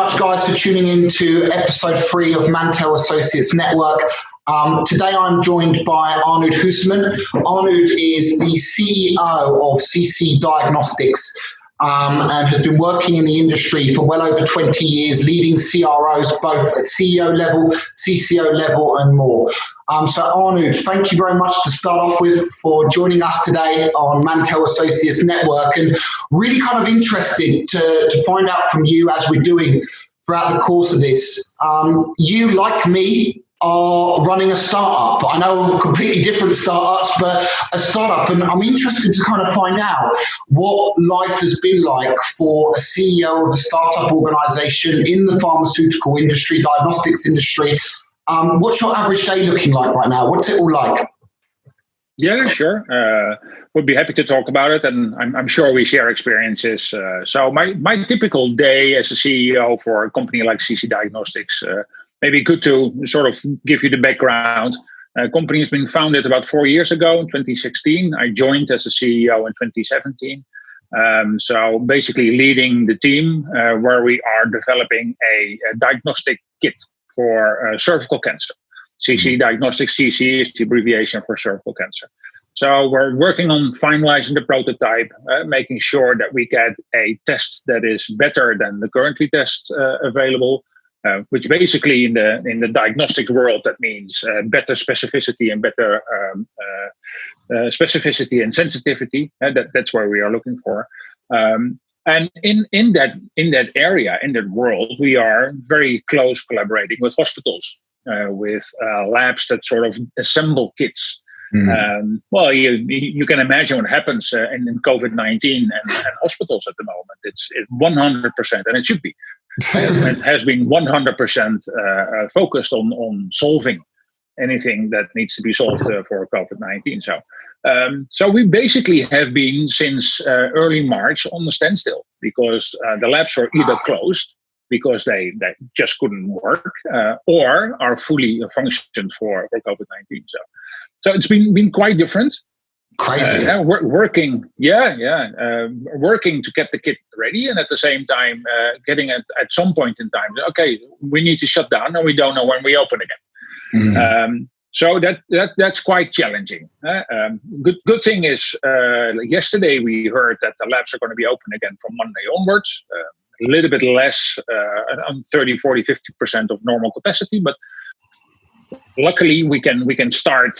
much, guys, for tuning in to episode 3 of Mantell Associates Network. Today I'm joined by Arnoud Huisman. Arnoud is the CEO of CC Diagnostics and has been working in the industry for well over 20 years, leading CROs both at CEO level, CCO level, and more. So Arnoud, thank you very much to start off with for joining us today on Mantell Associates Network, and really kind of interested to find out from you, as we're doing throughout the course of this. You, like me, are running a startup. I know completely different startups, but a startup, and I'm interested to kind of find out what life has been like for a CEO of a startup organization in the pharmaceutical industry, diagnostics industry. What's your average day looking like right now? What's it all like? Yeah, sure. Would be happy to talk about it, and I'm sure we share experiences. So my typical day as a CEO for a company like CC Diagnostics, maybe good to sort of give you the background. Company has been founded about 4 years ago, in 2016. I joined as a CEO in 2017. So basically leading the team where we are developing a diagnostic kit for cervical cancer. CC Diagnostics, CC is the abbreviation for cervical cancer. So we're working on finalizing the prototype, making sure that we get a test that is better than the currently test available, which basically in the diagnostic world, that means better specificity and better specificity and sensitivity. That's where we are looking for. And in that area, in that world, we are very close collaborating with hospitals, with labs that sort of assemble kits. Well, you can imagine what happens in COVID-19 and hospitals at the moment. It's 100%, and it should be. It has been 100% focused on solving anything that needs to be solved for COVID-19. So we basically have been since early March on the standstill, because the labs were either closed because they just couldn't work, or are fully functioned for COVID-19. So it's been quite different. Crazy. Working to get the kit ready, and at the same time getting at some point in time, okay, we need to shut down, and we don't know when we open again. So that's quite challenging. Good thing is, yesterday we heard that the labs are going to be open again from Monday onwards. A little bit less, on 30, 40, 50% of normal capacity, but luckily we can start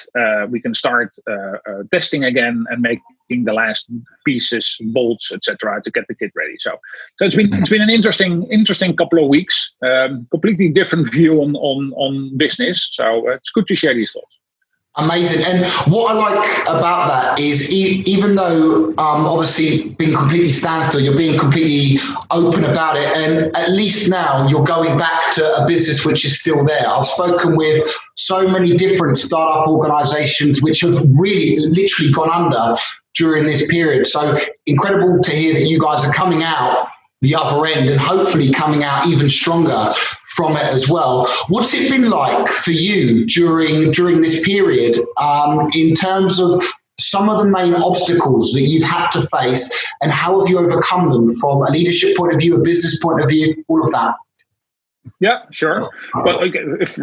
testing again and making the last pieces, bolts, etc., to get the kit ready. So it's been an interesting couple of weeks. Completely different view on business. So it's good to share these thoughts. Amazing. And what I like about that is, even though obviously being completely standstill, you're being completely open about it, and at least now you're going back to a business which is still there. I've spoken with so many different startup organizations which have really literally gone under during this period. So incredible to hear that you guys are coming out the other end, and hopefully coming out even stronger from it as well. What's it been like for you during this period, in terms of some of the main obstacles that you've had to face, and how have you overcome them from a leadership point of view, a business point of view, all of that? Yeah, sure. Well,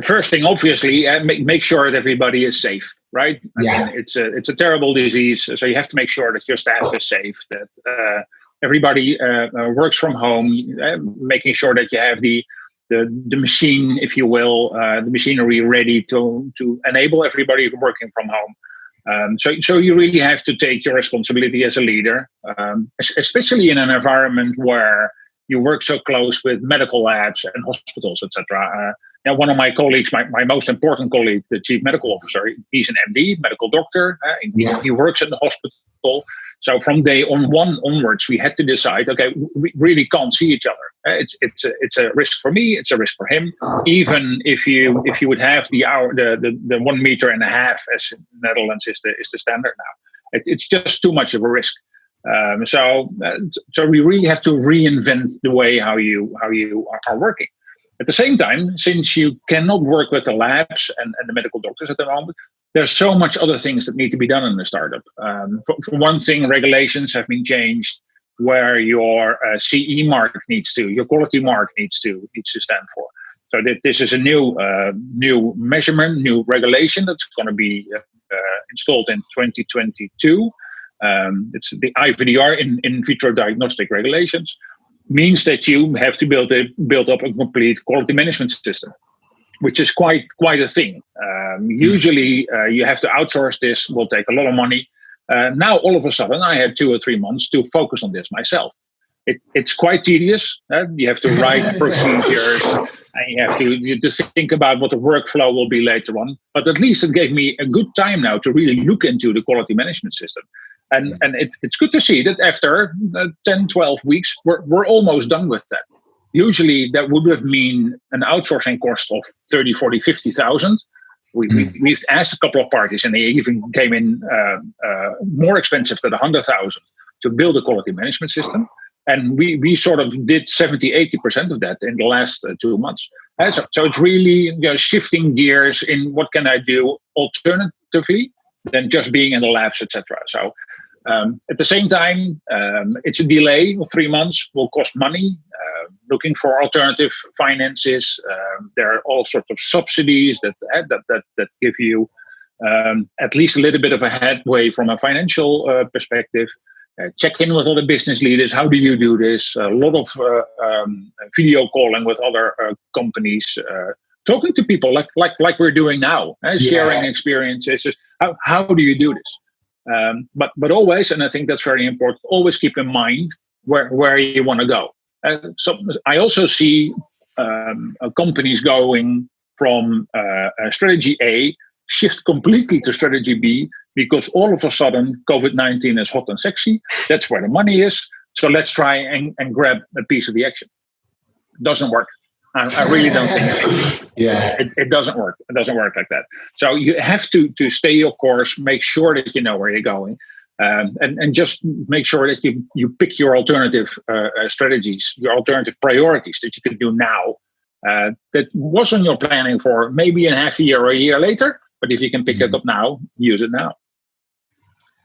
first thing, obviously, make sure that everybody is safe, right? I mean, it's a terrible disease, so you have to make sure that your staff is safe, that everybody works from home, making sure that you have the machine, if you will, the machinery ready to enable everybody working from home. So you really have to take your responsibility as a leader, especially in an environment where you work so close with medical labs and hospitals, etc. One of my colleagues, my most important colleague, the chief medical officer, he's an MD, medical doctor. He works in the hospital. So from day one onwards, we had to decide, okay, we really can't see each other. It's a risk for me, it's a risk for him. Even if you would have the 1.5 meters, as in the Netherlands is the standard now, it's just too much of a risk. So we really have to reinvent the way how you are working. At the same time, since you cannot work with the labs and the medical doctors at the moment, there's so much other things that need to be done in the startup. For one thing, regulations have been changed. where your CE mark your quality mark needs to stand for. So this is a new measurement, new regulation that's going to be installed in 2022. It's the IVDR in vitro diagnostic regulations, means that you have to build up a complete quality management system, which is quite a thing. Usually you have to outsource this, will take a lot of money. Now all of a sudden I had 2 or 3 months to focus on this myself. It's quite tedious. You have to write procedures, and you have to think about what the workflow will be later on. But at least it gave me a good time now to really look into the quality management system. And it's good to see that after 10, 12 weeks, we're almost done with that. Usually that would have mean an outsourcing cost of 30, 40, 50,000. We've asked a couple of parties, and they even came in more expensive than 100,000 to build a quality management system. And we sort of did 70, 80% of that in the last 2 months. So it's really shifting gears in what can I do alternatively than just being in the labs, etc. So at the same time, it's a delay of 3 months, will cost money. Looking for alternative finances. There are all sorts of subsidies that give you at least a little bit of a headway from a financial perspective. Check in with other business leaders. How do you do this? A lot of video calling with other companies, talking to people like we're doing now, sharing experiences. How do you do this? But always, and I think that's very important, always keep in mind where you want to go. So I also see companies going from strategy A, shift completely to strategy B, because all of a sudden COVID-19 is hot and sexy. That's where the money is. So let's try and grab a piece of the action. Doesn't work. I really don't think it doesn't work. It doesn't work like that. So you have to stay your course, make sure that you know where you're going. And just make sure that you pick your alternative strategies, your alternative priorities that you can do now. That wasn't your planning for maybe in half a year or a year later, but if you can pick it up now, use it now.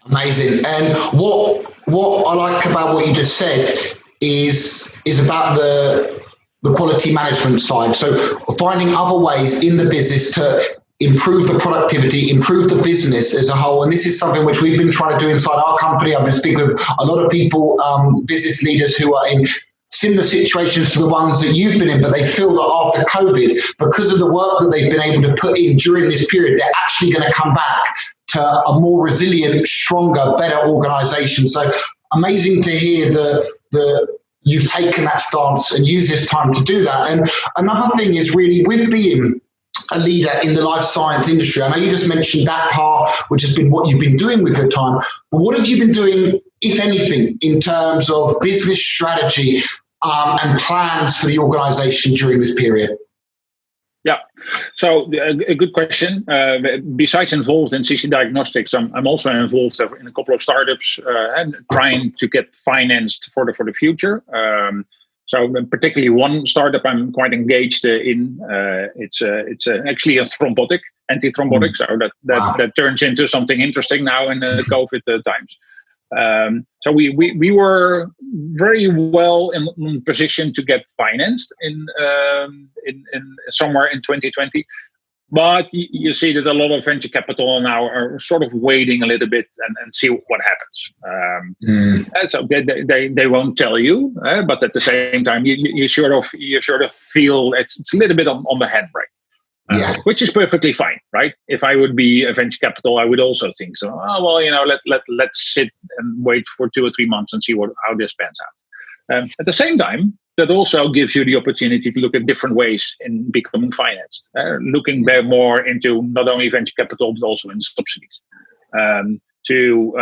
Amazing. And what I like about what you just said is about the quality management side. So finding other ways in the business to improve the productivity, improve the business as a whole. And this is something which we've been trying to do inside our company. I've been speaking with a lot of people, business leaders who are in similar situations to the ones that you've been in, but they feel that after COVID, because of the work that they've been able to put in during this period, they're actually going to come back to a more resilient, stronger, better organization. So amazing to hear the you've taken that stance and use this time to do that. And another thing is really with being a leader in the life science industry. I know you just mentioned that part, which has been what you've been doing with your time. But what have you been doing, if anything, in terms of business strategy and plans for the organization during this period? Yeah, so a good question. Besides involved in CC Diagnostics, I'm also involved in a couple of startups and trying to get financed for the future. So particularly one startup I'm quite engaged in. It's actually a thrombotic, antithrombotic. So that turns into something interesting now in the COVID times. So we were very well in position to get financed in somewhere in 2020. But you see that a lot of venture capital now are sort of waiting a little bit and see what happens. And so they won't tell you, but at the same time you sort of feel it's a little bit on the handbrake, which is perfectly fine, right? If I would be a venture capital, I would also think so. Oh well, let's sit and wait for 2 or 3 months and see how this pans out. At the same time, that also gives you the opportunity to look at different ways in becoming financed, looking there more into not only venture capital, but also in subsidies, to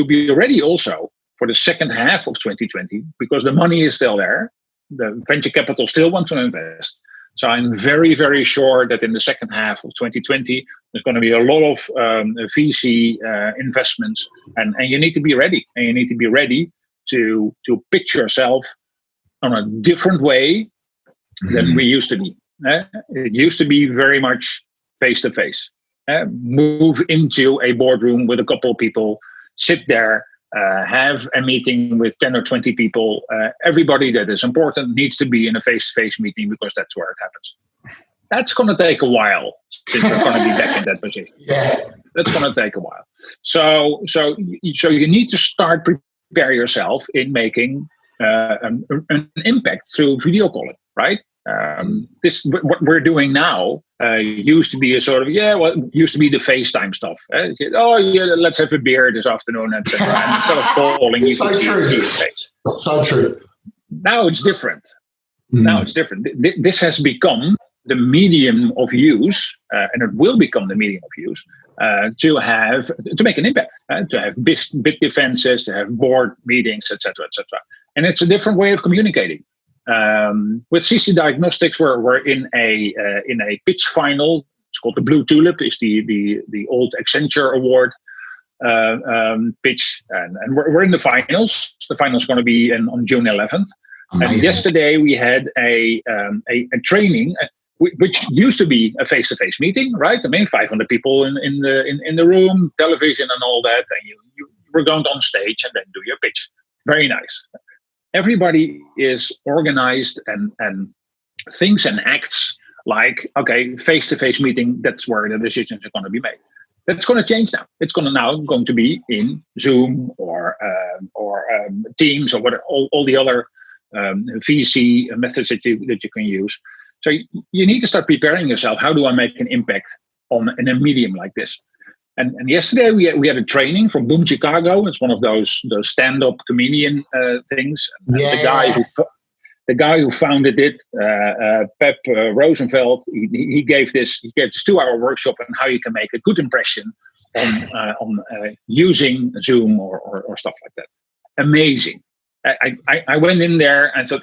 be ready also for the second half of 2020, because the money is still there. The venture capital still want to invest. So I'm very, very sure that in the second half of 2020, there's going to be a lot of VC investments, and you need to be ready. And you need to be ready to pitch yourself on a different way than we used to be. It used to be very much face-to-face. Move into a boardroom with a couple of people, sit there, have a meeting with 10 or 20 people. Everybody that is important needs to be in a face-to-face meeting because that's where it happens. That's going to take a while since we're going to be back in that position. Yeah. That's going to take a while. So you need to start prepare yourself in making an impact through video calling, right? This what we're doing now used to be a sort of used to be the FaceTime stuff. Oh yeah, let's have a beer this afternoon, etc. And instead of calling, you can see his face. So true. Now it's different. Now it's different. This has become the medium of use, and it will become the medium of use to make an impact, to have big defenses, to have board meetings, etc., etc. And it's a different way of communicating. With CC Diagnostics, we're in a pitch final. It's called the Blue Tulip. It's the old Accenture Award pitch, and we're in the finals. The finals going to be on June 11th. Amazing. And yesterday we had a training, which used to be a face-to-face meeting, right? I mean, 500 people in the room, television and all that, and you were going on stage and then do your pitch. Very nice. Everybody is organized and thinks and acts like, okay, face-to-face meeting, that's where the decisions are going to be made. That's going to change now. It's going to be in Zoom or Teams or whatever, all the other VC methods that you can use. So you need to start preparing yourself. How do I make an impact in a medium like this? And yesterday we had a training from Boom Chicago. It's one of those stand-up comedian things. Yeah. The guy who founded it, Pep Rosenfeld, he gave this 2-hour workshop on how you can make a good impression on using Zoom or stuff like that. Amazing. I went in there and said,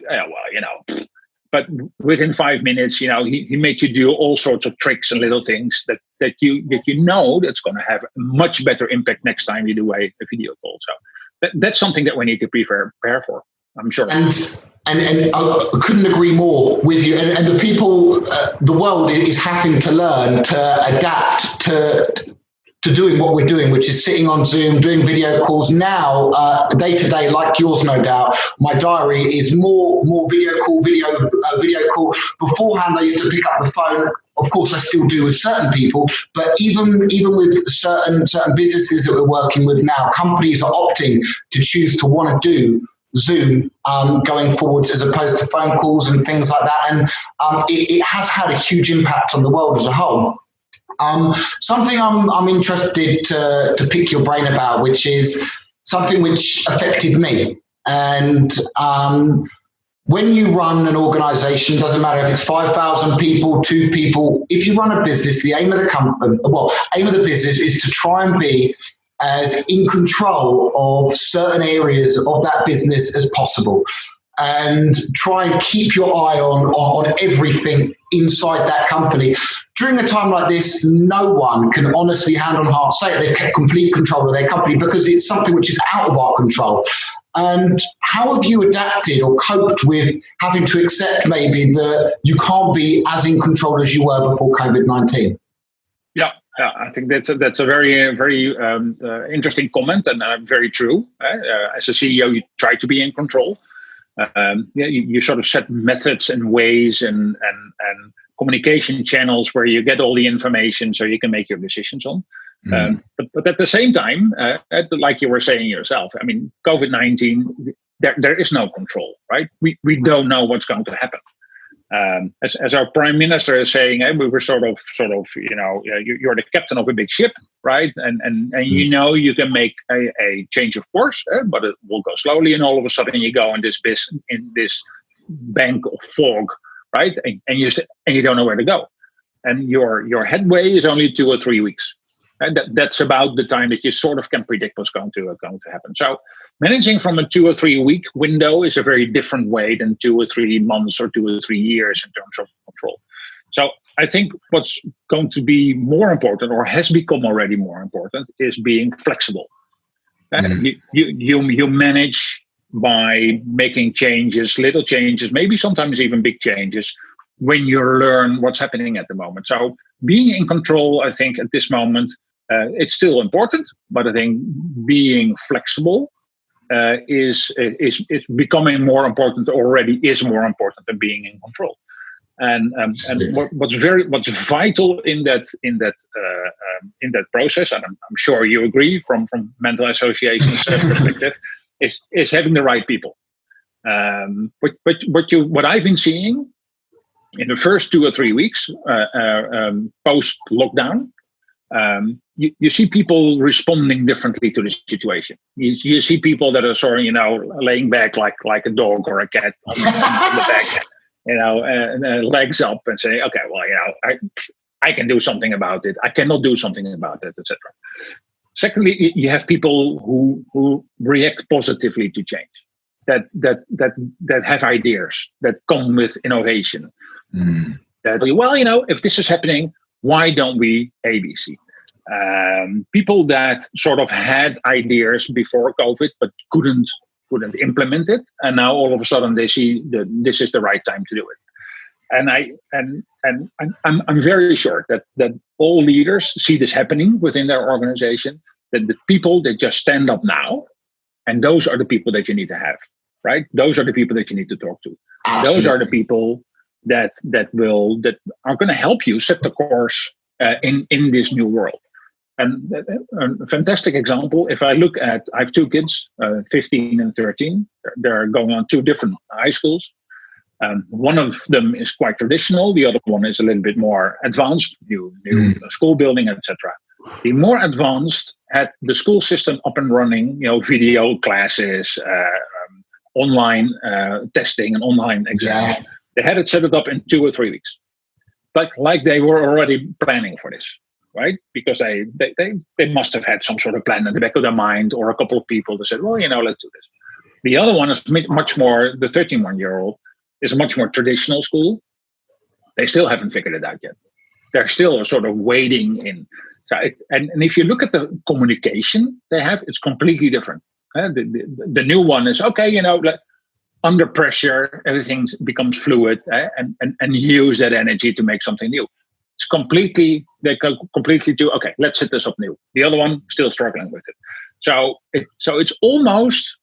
but within 5 minutes, he made you do all sorts of tricks and little things that that's going to have a much better impact next time you do a video call. So that's something that we need to prepare for, I'm sure. And I couldn't agree more with you. And the people, the world is having to learn to adapt to doing what we're doing, which is sitting on Zoom, doing video calls now, day to day, like yours, no doubt. My diary is more video call. Beforehand, I used to pick up the phone. Of course, I still do with certain people, but even with certain businesses that we're working with now, companies are opting to choose to want to do Zoom going forwards as opposed to phone calls and things like that. And it has had a huge impact on the world as a whole. Something I'm interested to pick your brain about, which is something which affected me. And when you run an organization, doesn't matter if it's 5,000 people, 2 people, if you run a business, the aim of the business is to try and be as in control of certain areas of that business as possible, and try and keep your eye on everything inside that company. During a time like this, no one can honestly, hand on heart, say they've kept complete control of their company because it's something which is out of our control. And how have you adapted or coped with having to accept maybe that you can't be as in control as you were before COVID-19? Yeah, I think that's a very, very interesting comment and very true. As a CEO, you try to be in control. You sort of set methods and ways and communication channels where you get all the information so you can make your decisions on. But at the same time, like you were saying yourself, I mean, COVID-19, there is no control, right? We don't know what's going to happen. As our prime minister is saying, we were sort of, you're the captain of a big ship, right? And you can make a change of course, but it will go slowly, and all of a sudden you go in this bank of fog, right? And you don't know where to go, and your headway is only 2 or 3 weeks. And that's about the time that you sort of can predict what's going to happen. So managing from a 2 or 3 week window is a very different way than 2 or 3 months or 2 or 3 years in terms of control. So I think what's going to be more important, or has become already more important, is being flexible. You manage by making changes, little changes, maybe sometimes even big changes, when you learn what's happening at the moment. So being in control, I think at this moment, it's still important, but I think being flexible is becoming more important, already is more important than being in control. And what's vital in that process, and I'm sure you agree from Mantell Association's perspective, is having the right people. What I've been seeing in the first 2 or 3 weeks post lockdown, you see people responding differently to the situation. You see people that are sort of, laying back like a dog or a cat on the back, legs up and say, okay, well, I can do something about it. I cannot do something about it, etc. Secondly, you have people who react positively to change, that have ideas, that come with innovation. That, well, if this is happening, why don't we ABC? People that sort of had ideas before COVID but couldn't implement it, and now all of a sudden they see that this is the right time to do it. And I'm very sure that all leaders see this happening within their organization. That the people that just stand up now, and those are the people that you need to have, right? Those are the people that you need to talk to. Absolutely. Those are the people that are going to help you set the course in this new world. And a fantastic example, if I look at, I have 2 kids, 15 and 13. They're going on 2 different high schools. One of them is quite traditional. The other one is a little bit more advanced, new school building, etc. The more advanced had the school system up and running, video classes, online testing and online exams. Yeah. They had it set it up in 2 or 3 weeks. Like they were already planning for this. Right, because they must have had some sort of plan in the back of their mind, or a couple of people that said, well, let's do this. The other one is much more, the 13-year-old is a much more traditional school. They still haven't figured it out yet. They're still sort of waiting in. So and if you look at the communication they have, it's completely different. The new one is, okay, under pressure, everything becomes fluid, and use that energy to make something new. It's they go completely to, okay, let's set this up new. The other one still struggling with it. So it's almost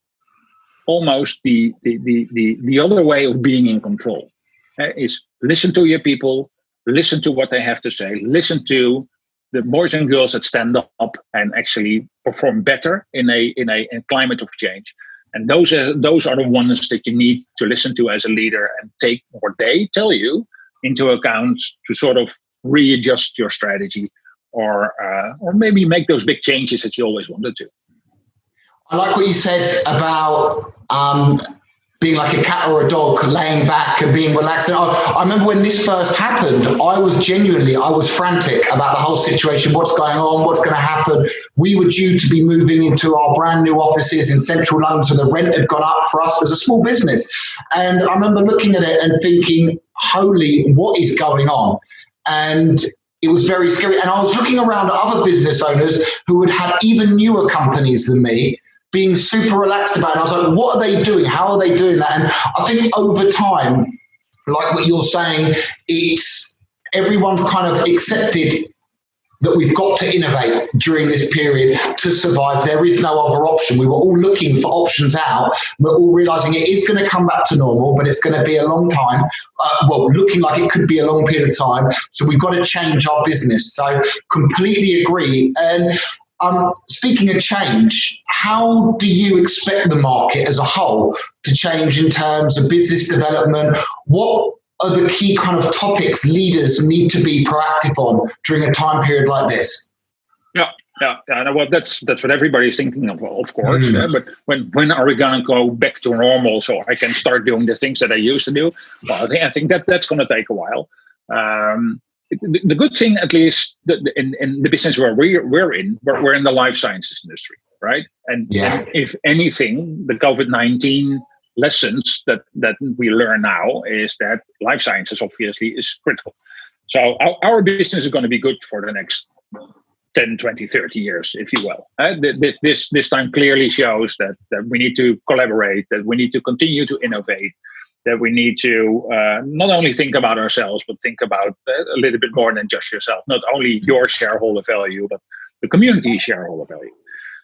the other way of being in control. Is listen to your people, listen to what they have to say, listen to the boys and girls that stand up and actually perform better in a climate of change. And those are the ones that you need to listen to as a leader and take what they tell you into account to sort of readjust your strategy, or maybe make those big changes that you always wanted to. I like what you said about being like a cat or a dog, laying back and being relaxed. And I remember when this first happened, I was frantic about the whole situation. What's going on? What's going to happen? We were due to be moving into our brand new offices in central London. So the rent had gone up for us as a small business. And I remember looking at it and thinking, holy, what is going on? And it was very scary. And I was looking around at other business owners who would have even newer companies than me, being super relaxed about it. And I was like, what are they doing? How are they doing that? And I think over time, like what you're saying, it's everyone's kind of accepted that we've got to innovate during this period to survive. There is no other option. We were all looking for options out. We're all realizing it is going to come back to normal, but it's going to be a long time. Looking like it could be a long period of time. So we've got to change our business. So completely agree. And speaking of change, how do you expect the market as a whole to change in terms of business development? What are the key kind of topics leaders need to be proactive on during a time period like this? Yeah. Well, that's what everybody's thinking of course. But when are we going to go back to normal so I can start doing the things that I used to do? Well, I think that's going to take a while. The good thing, at least in the business where we're in the life sciences industry, right? And if anything, the COVID-19 lessons that we learn now is that life sciences obviously is critical. So our business is going to be good for the next 10, 20, 30 years, if you will. This time clearly shows that we need to collaborate, that we need to continue to innovate, that we need to not only think about ourselves, but think about a little bit more than just yourself. Not only your shareholder value, but the community shareholder value.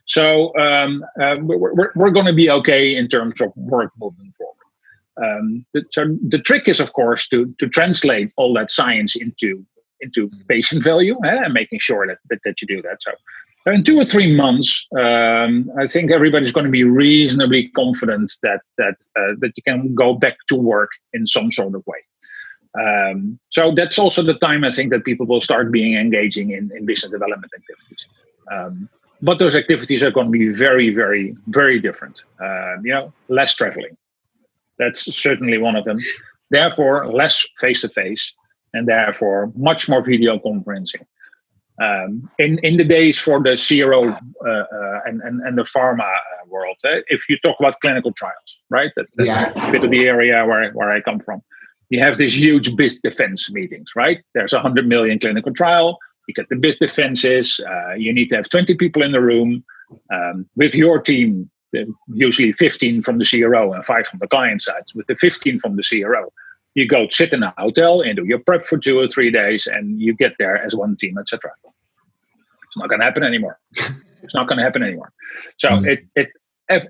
So we're going to be okay in terms of work moving forward. So the trick is, of course, to translate all that science into patient value, and making sure that you do that. So in 2 or 3 months, I think everybody's going to be reasonably confident that you can go back to work in some sort of way. So that's also the time I think that people will start being engaging in business development activities. But those activities are going to be very, very, very different. Less traveling. That's certainly one of them. Therefore, less face-to-face, and therefore much more video conferencing. In the days for the CRO and the pharma world, if you talk about clinical trials, right? That's a bit of the area where I come from. You have these huge bid defense meetings, right? There's 100 million clinical trial. You get the bid defenses. You need to have 20 people in the room with your team. Usually 15 from the CRO and 5 from the client side. With the 15 from the CRO, you go sit in a hotel and do your prep for 2 or 3 days, and you get there as one team, etc. It's not going to happen anymore. It's not going to happen anymore. So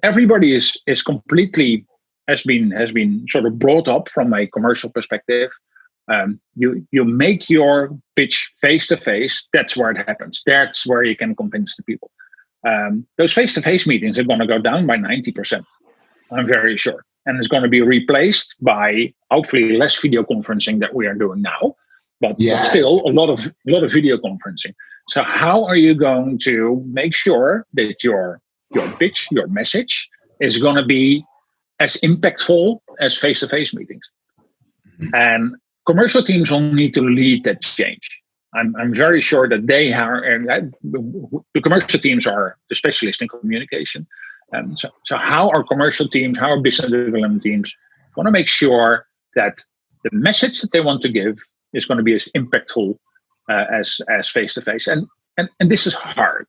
everybody is completely has been sort of brought up from a commercial perspective. You make your pitch face to face. That's where it happens. That's where you can convince the people. Those face to face meetings are going to go down by 90%. I'm very sure. And it's going to be replaced by hopefully less video conferencing that we are doing now, but still a lot of video conferencing. So how are you going to make sure that your pitch, your message is going to be as impactful as face-to-face meetings? And commercial teams will need to lead that change. I'm very sure that they are, and the commercial teams are the specialists in communication. So how are commercial teams, how are business development teams want to make sure that the message that they want to give is going to be as impactful as face-to-face? And this is hard.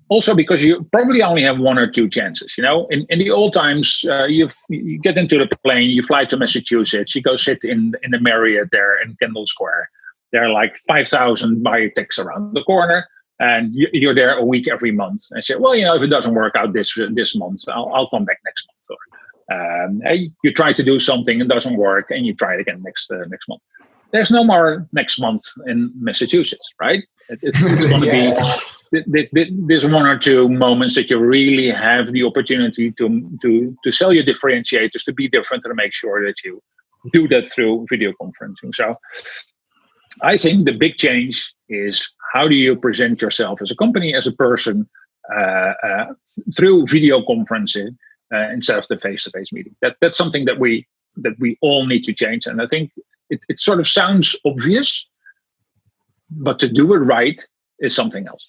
Also because you probably only have 1 or 2 chances. In the old times, you get into the plane, you fly to Massachusetts, you go sit in the Marriott there in Kendall Square. There are like 5,000 biotechs around the corner. And you're there a week every month, and say, well, if it doesn't work out this month, I'll come back next month. Or you try to do something, it doesn't work, and you try it again next month. There's no more next month in Massachusetts, right? It's going to be there's 1 or 2 moments that you really have the opportunity to sell your differentiators, to be different, and to make sure that you do that through video conferencing. So I think the big change is, how do you present yourself as a company, as a person, through video conferencing instead of the face-to-face meeting? That's something that we all need to change. And I think it sort of sounds obvious, but to do it right is something else.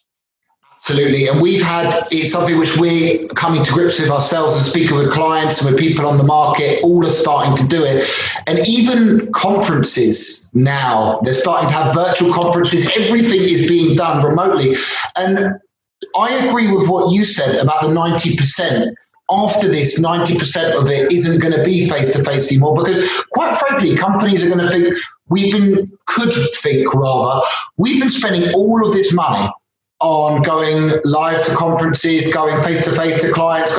Absolutely. And it's something which we're coming to grips with ourselves and speaking with clients and with people on the market, all are starting to do it. And even conferences now, they're starting to have virtual conferences. Everything is being done remotely. And I agree with what you said about the 90%. After this, 90% of it isn't going to be face-to-face anymore, because quite frankly, companies are going to think, we've been spending all of this money on going live to conferences, going face-to-face to clients,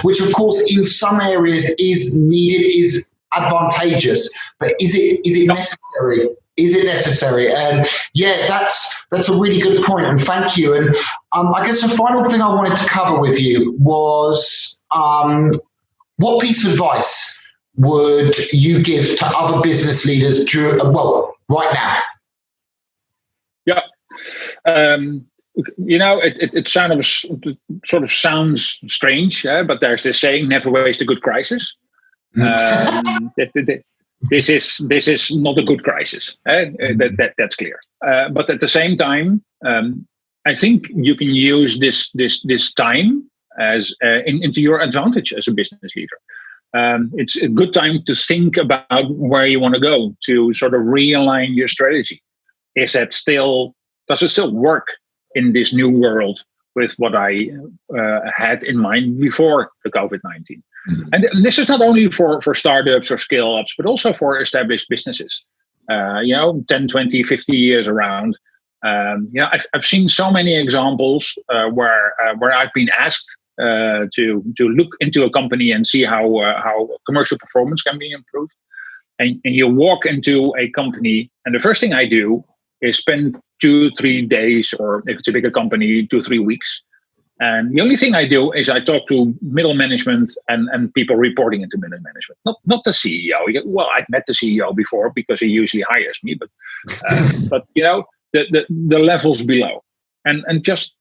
which of course in some areas is needed, is advantageous, but is it necessary? Is it necessary? And that's a really good point, and thank you. And I guess the final thing I wanted to cover with you was what piece of advice would you give to other business leaders right now? Yeah. It sort of sounds strange, but there's this saying, never waste a good crisis. This is not a good crisis. That's clear. But at the same time, I think you can use this time as into your advantage as a business leader. It's a good time to think about where you want to go, to sort of realign your strategy. Does it still work in this new world with what I had in mind before the COVID-19? And this is not only for startups or scale-ups, but also for established businesses. 10, 20, 50 years around. I've seen so many examples where I've been asked to look into a company and see how commercial performance can be improved. And you walk into a company, and the first thing I do is spend 2-3 days, or if it's a bigger company, 2-3 weeks. And the only thing I do is I talk to middle management and people reporting into middle management, not the CEO. Well, I've met the CEO before because he usually hires me, but the levels below, and just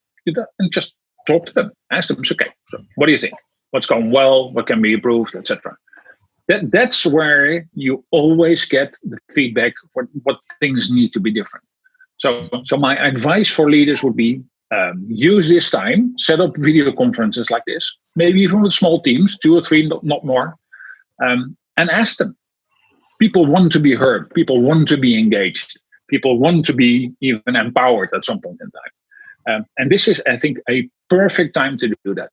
talk to them, ask them, okay, so what do you think? What's going well? What can be improved, etc. That's where you always get the feedback for what things need to be different. So my advice for leaders would be, use this time, set up video conferences like this, maybe even with small teams, 2 or 3, not more, and ask them. People want to be heard. People want to be engaged. People want to be even empowered at some point in time. And this is, I think, a perfect time to do that.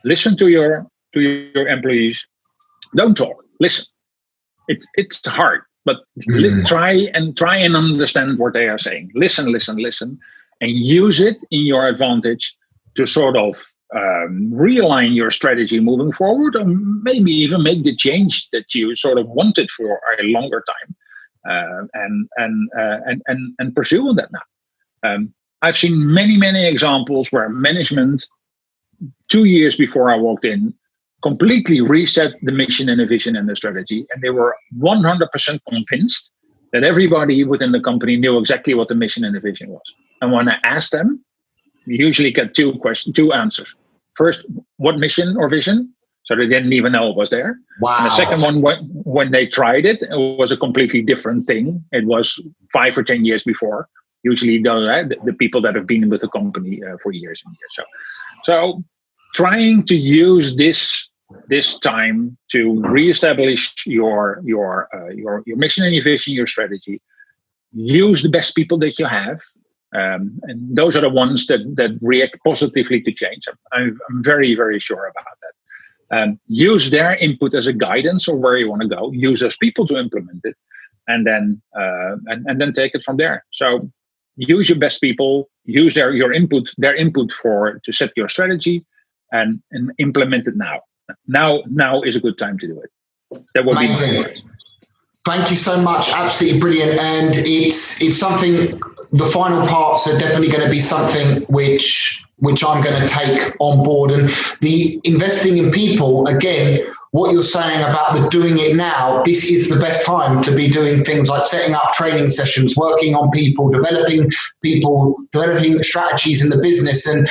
Listen to your employees. Don't talk. Listen. It's hard, but try and understand what they are saying. Listen, and use it in your advantage to sort of realign your strategy moving forward, or maybe even make the change that you sort of wanted for a longer time, and pursue on that now. I've seen many examples where management, 2 years before I walked in, completely reset the mission and the vision and the strategy, and they were 100% convinced that everybody within the company knew exactly what the mission and the vision was. And when I asked them, you usually get 2 answers. First, what mission or vision? So they didn't even know it was there. Wow. And the second one, when they tried it, it was a completely different thing. It was 5 or 10 years before. Usually the people that have been with the company for years and years. So trying to use this time to reestablish your mission and your vision, your strategy. Use the best people that you have, and those are the ones that react positively to change. I'm very, very sure about that. Use their input as a guidance of where you want to go. Use those people to implement it, and then take it from there. So use your best people. Use their input to set your strategy, and implement it now. Now is a good time to do it. That would be my advice. Thank you so much. Absolutely brilliant. And it's something, the final parts are definitely going to be something which I'm going to take on board. And the investing in people, again, what you're saying about the doing it now, this is the best time to be doing things like setting up training sessions, working on people, developing strategies in the business. And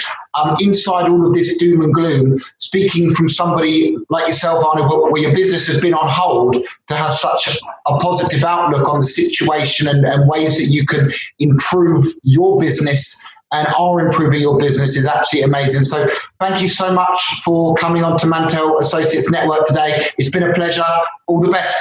inside all of this doom and gloom, speaking from somebody like yourself, Arnoud, where your business has been on hold, to have such a positive outlook on the situation and ways that you can improve your business and are improving your business is absolutely amazing. So thank you so much for coming on to Mantell Associates Network today. It's been a pleasure. All the best.